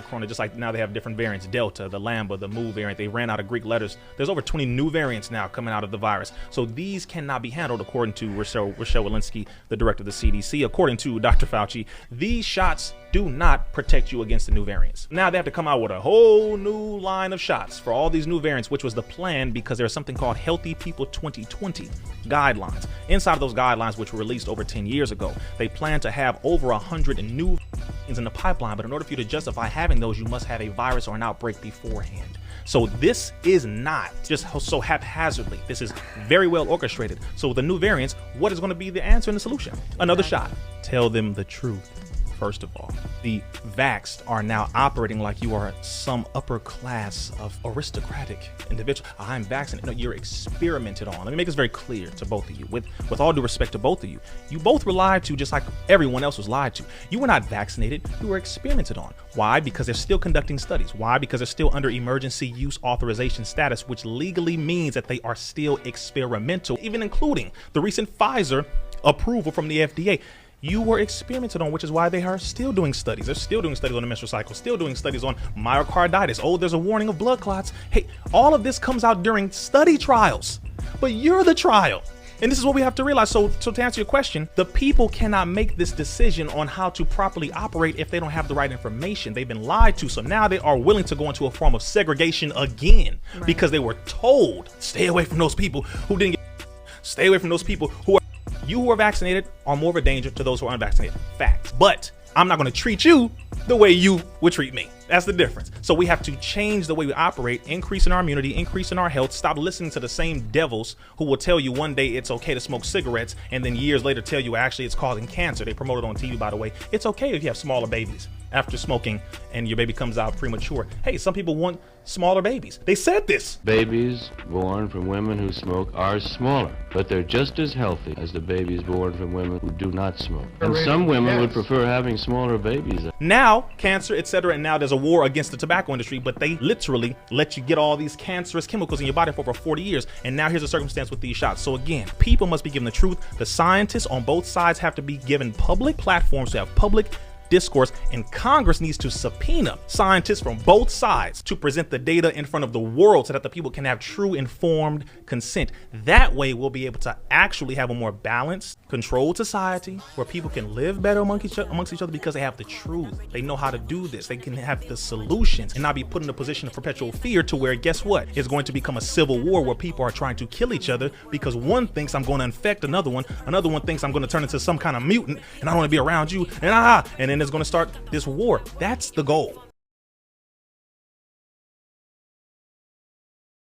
Corona, just like now they have different variants, Delta, the Lambda, the Mu variant. They ran out of Greek letters. There's over 20 new variants now coming out of the virus. So these cannot be handled, according to Rochelle Walensky, the director of the CDC. According to Dr. Fauci, these shots do not protect you against the new variants. Now they have to come out with a whole new line of shots for all these new variants, which was the plan because there's something called Healthy People 2020 guidelines. Inside of those guidelines, which were released over 10 years ago, they plan to have over 100 new in the pipeline, but in order for you to justify having those, you must have a virus or an outbreak beforehand. So this is not just so haphazardly. This is very well orchestrated. So the new variants, what is going to be the answer and the solution? Another shot. Tell them the truth. First of all, the vaxxed are now operating like you are some upper class of aristocratic individual. I'm vaccinated. No, you're experimented on. Let me make this very clear to both of you. With all due respect to both of you, you both were lied to just like everyone else was lied to. You were not vaccinated. You were experimented on. Why? Because they're still conducting studies. Why? Because they're still under emergency use authorization status, which legally means that they are still experimental, even including the recent Pfizer approval from the FDA. You were experimented on, which is why they are still doing studies. They're still doing studies on the menstrual cycle, still doing studies on myocarditis. Oh, there's a warning of blood clots. Hey, all of this comes out during study trials, but you're the trial. And this is what we have to realize. So to answer your question, the people cannot make this decision on how to properly operate if they don't have the right information. They've been lied to. So now they are willing to go into a form of segregation again, because they were told, stay away from those people who didn't get, stay away from those people who are, you who are vaccinated are more of a danger to those who are unvaccinated. Facts. But I'm not going to treat you the way you would treat me. That's the difference. So we have to change the way we operate, increase in our immunity, increase in our health, stop listening to the same devils who will tell you one day it's okay to smoke cigarettes and then years later tell you actually it's causing cancer. They promote it on TV, by the way. It's okay if you have smaller babies after smoking and your baby comes out premature. Hey, some people want smaller babies. They said this. Babies born from women who smoke are smaller, but they're just as healthy as the babies born from women who do not smoke. And some women would prefer having smaller babies. Now, cancer, etc. And now there's a war against the tobacco industry, but they literally let you get all these cancerous chemicals in your body for over 40 years. And now here's the circumstance with these shots. So again, people must be given the truth. The scientists on both sides have to be given public platforms to have public discourse, and Congress needs to subpoena scientists from both sides to present the data in front of the world so that the people can have true informed consent. That way we'll be able to actually have a more balanced, controlled society where people can live better amongst each other because they have the truth. They know how to do this. They can have the solutions and not be put in a position of perpetual fear to where, guess what? It's going to become a civil war where people are trying to kill each other because one thinks I'm going to infect another one thinks I'm going to turn into some kind of mutant and I don't want to be around you, and then it's going to start this war. That's the goal.